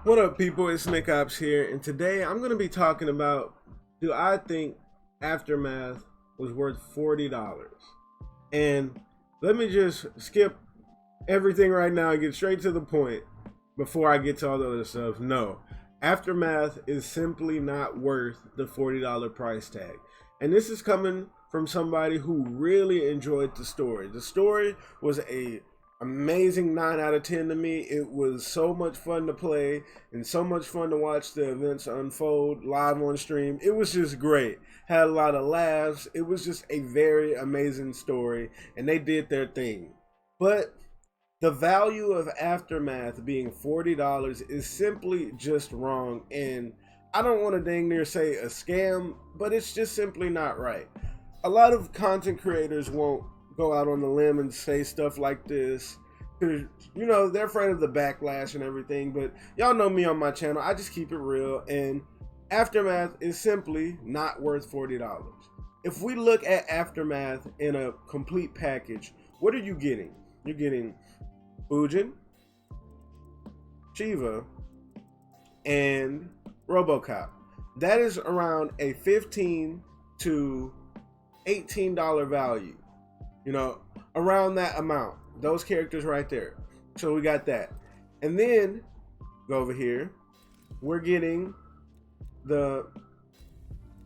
What up, people? It's Nickopz here, and today I'm going to be talking about, do I think Aftermath was worth $40? And let me just skip everything right now and get straight to the point before I get to all the other stuff. No, Aftermath is simply not worth the $40 price tag. And this is coming from somebody who really enjoyed the story. The story was a amazing 9 out of 10 to me. It was so much fun to play and so much fun to watch the events unfold live on stream. It was just great. Had a lot of laughs. It was just a very amazing story, and they did their thing. But the value of Aftermath being $40 is simply just wrong, and I don't want to dang near say a scam, but it's just simply not right. A lot of content creators won't go out on the limb and say stuff like this because, you know, they're afraid of the backlash and everything. But y'all know me on my channel. I just keep it real, and Aftermath is simply not worth $40. If we look at Aftermath in a complete package, what are you getting? You're getting Fujin, Shiva, and RoboCop. That is around a $15 to $18 value. You know, around that amount. Those characters right there. So we got that. And then, go over here. We're getting the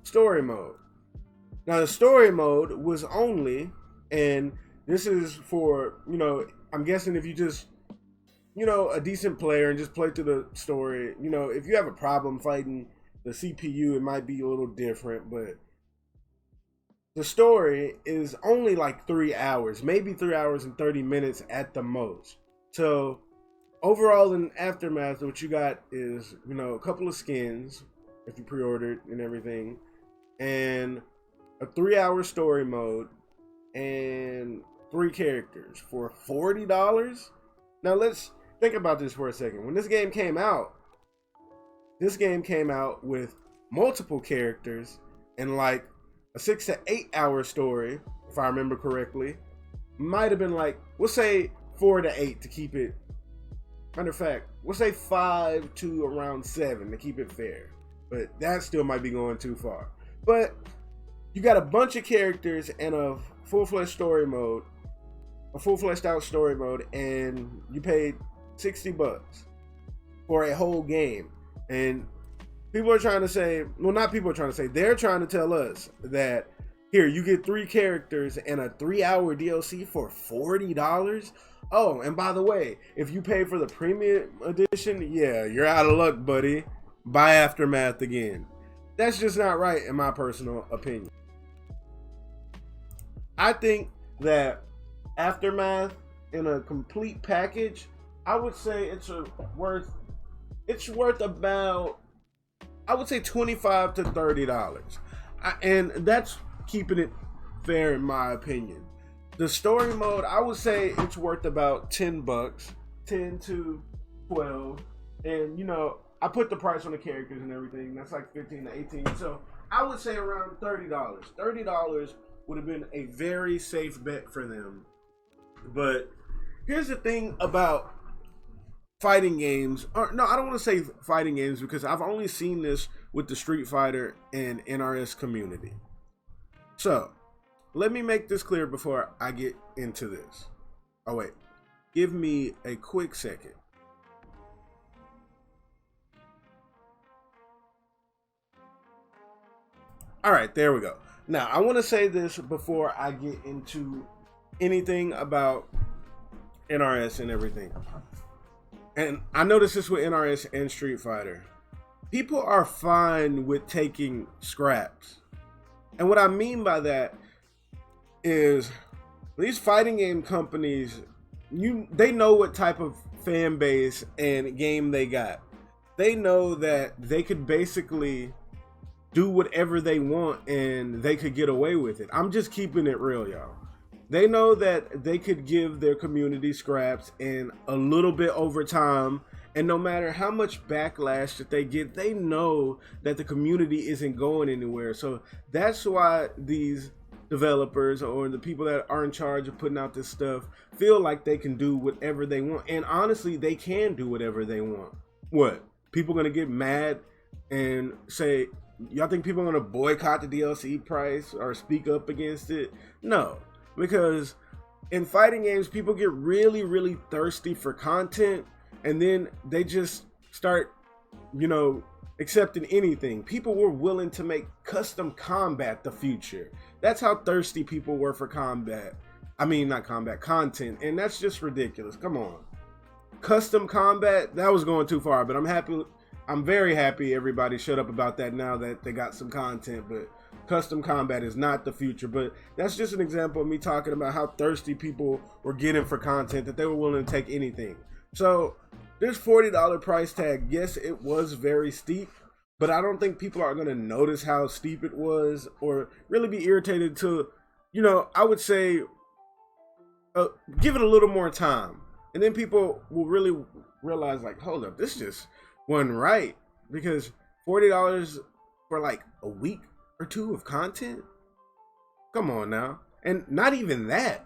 story mode. Now, the story mode was only, and this is for, you know, I'm guessing if you just, you know, a decent player and just play through the story, you know, if you have a problem fighting the CPU, it might be a little different, but the story is only like 3 hours, maybe 3 hours and 30 minutes at the most. So overall in Aftermath, what you got is, you know, a couple of skins if you pre-ordered and everything, and a 3-hour story mode and 3 characters for $40. Now let's think about this for a second. When this game came out with multiple characters and like a 6 to 8 hour story, if I remember correctly. Might have been like, we'll say 4 to 8 to keep it. Matter of fact, we'll say 5 to around 7 to keep it fair. But that still might be going too far. But you got a bunch of characters and a full-fledged story mode, a full-fleshed out story mode, and you paid $60 for a whole game. And people are trying to say, well, not people are trying to say, they're trying to tell us that, here, you get 3 characters and a 3-hour DLC for $40? Oh, and by the way, if you pay for the premium edition, yeah, you're out of luck, buddy. Buy Aftermath again. That's just not right, in my personal opinion. I think that Aftermath in a complete package, I would say it's worth about, I would say $25 to $30. And that's keeping it fair in my opinion. The story mode, I would say it's worth about $10, 10 to 12. And you know, I put the price on the characters and everything. That's like 15 to 18. So I would say around $30. $30 would have been a very safe bet for them. But here's the thing about fighting games, or no, I don't want to say fighting games because I've only seen this with the Street Fighter and NRS community. So let me make this clear before I get into this. Oh wait, give me a quick second. All right, there we go. Now I want to say this before I get into anything about NRS and everything. And I noticed this with NRS and Street Fighter. People are fine with taking scraps. And what I mean by that is these fighting game companies, they know what type of fan base and game they got. They know that they could basically do whatever they want and they could get away with it. I'm just keeping it real, y'all. They know that they could give their community scraps and a little bit over time, and no matter how much backlash that they get, they know that the community isn't going anywhere. So that's why these developers or the people that are in charge of putting out this stuff feel like they can do whatever they want. And honestly, they can do whatever they want. What? people gonna get mad and say, y'all think people are gonna boycott the DLC price or speak up against it? No, because in fighting games, people get really, really thirsty for content, and then they just start, accepting anything. People were willing to make custom combat the future. That's how thirsty people were for combat. I mean, not combat, content, and that's just ridiculous. Come on. Custom combat, that was going too far, but I'm very happy everybody shut up about that now that they got some content, but custom combat is not the future. But that's just an example of me talking about how thirsty people were getting for content, that they were willing to take anything. So this $40 price tag, yes, it was very steep, but I don't think people are going to notice how steep it was or really be irritated to, I would say, give it a little more time. And then people will really realize, like, hold up, this just wasn't right. Because $40 for like a week or two of content? Come on now. And not even that.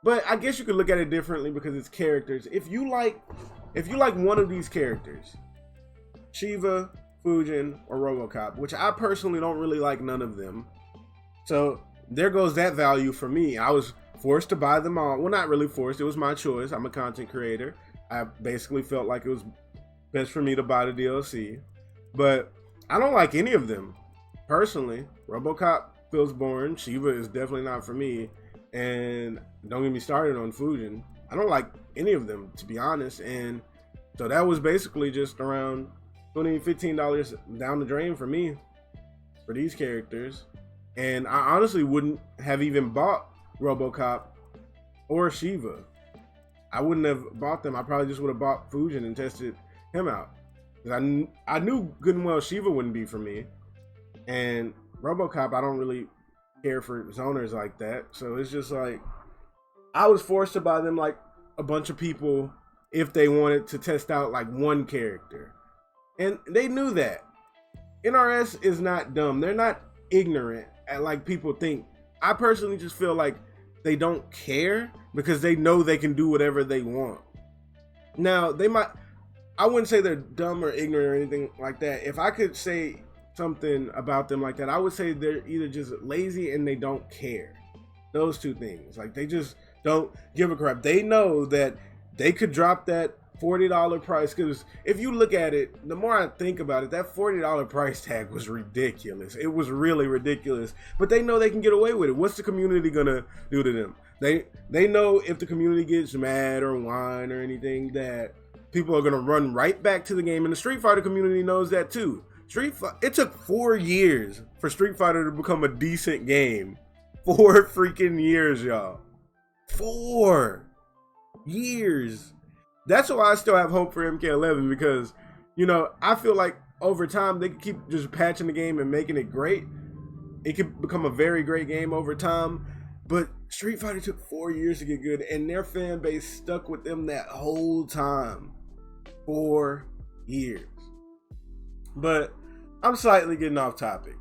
But I guess you could look at it differently because it's characters. If you like one of these characters, Shiva, Fujin, or RoboCop, which I personally don't really like none of them. So there goes that value for me. I was forced to buy them all. Well, not really forced. It was my choice. I'm a content creator. I basically felt like it was best for me to buy the DLC. But I don't like any of them. Personally, RoboCop feels boring. Shiva is definitely not for me. And don't get me started on Fujin. I don't like any of them, to be honest. And so that was basically just around $20, $15 down the drain for me for these characters. And I honestly wouldn't have even bought RoboCop or Shiva. I wouldn't have bought them. I probably just would have bought Fujin and tested him out. Because I knew good and well Shiva wouldn't be for me. And RoboCop, I don't really care for zoners like that. So it's just like, I was forced to buy them like a bunch of people if they wanted to test out like one character. And they knew that. NRS is not dumb. They're not ignorant like people think. I personally just feel like they don't care because they know they can do whatever they want. Now, I wouldn't say they're dumb or ignorant or anything like that. If I could say something about them like that, I would say they're either just lazy and they don't care. Those two things. Like, they just don't give a crap. They know that they could drop that $40 price, because if you look at it, the more I think about it, that $40 price tag was ridiculous. It was really ridiculous, but they know they can get away with it. What's the community gonna do to them? They know if the community gets mad or whine or anything, that people are gonna run right back to the game, and the Street Fighter community knows that too. It took 4 years for Street Fighter to become a decent game. 4 freaking years, y'all. 4 years. That's why I still have hope for MK11, because, I feel like over time they could keep just patching the game and making it great. It could become a very great game over time. But Street Fighter took 4 years to get good, and their fan base stuck with them that whole time. 4 years. But I'm slightly getting off topic.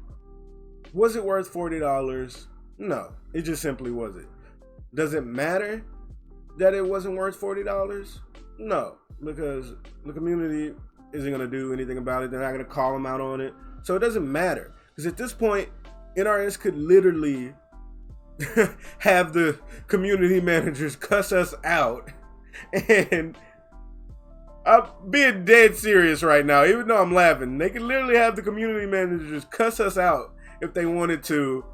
Was it worth $40? No, it just simply wasn't. Does it matter that it wasn't worth $40? No, because the community isn't going to do anything about it. They're not going to call them out on it. So it doesn't matter. Because at this point, NRS could literally have the community managers cuss us out. And I'm being dead serious right now, even though I'm laughing. They could literally have the community managers cuss us out if they wanted to,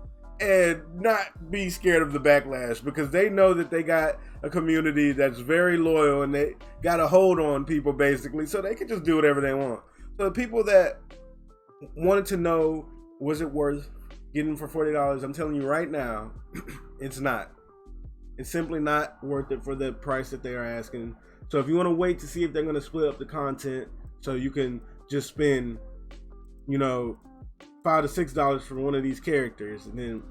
and not be scared of the backlash, because they know that they got a community that's very loyal and they got a hold on people, basically, so they can just do whatever they want. So the people that wanted to know, was it worth getting for $40, I'm telling you right now, it's not. It's simply not worth it for the price that they are asking. So if you want to wait to see if they're going to split up the content so you can just spend, $5 to $6 for one of these characters, and then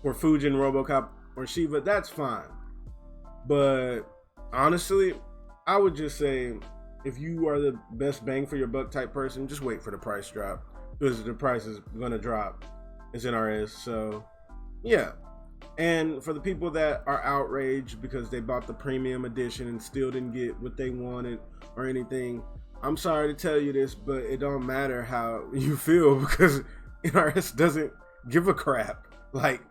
for Fujin, RoboCop, or Shiva, that's fine. But honestly, I would just say, if you are the best bang for your buck type person, just wait for the price drop, because the price is going to drop. It's NRS, so yeah. And for the people that are outraged because they bought the premium edition and still didn't get what they wanted or anything, I'm sorry to tell you this, but it don't matter how you feel because NRS doesn't give a crap. Like,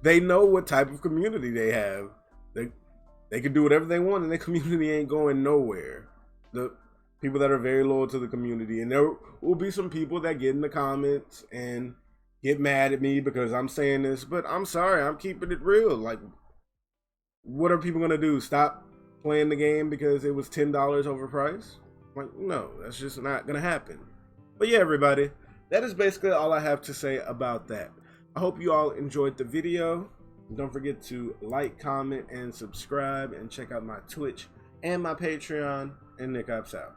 they know what type of community they have. They can do whatever they want, and their community ain't going nowhere. The people that are very loyal to the community, and there will be some people that get in the comments and get mad at me because I'm saying this, but I'm sorry, I'm keeping it real. Like, what are people gonna do? Stop playing the game because it was $10 overpriced? Like, no, that's just not gonna happen. But yeah, everybody, that is basically all I have to say about that. I hope you all enjoyed the video. Don't forget to like, comment, and subscribe, and check out my Twitch and my Patreon, and Nickopz out.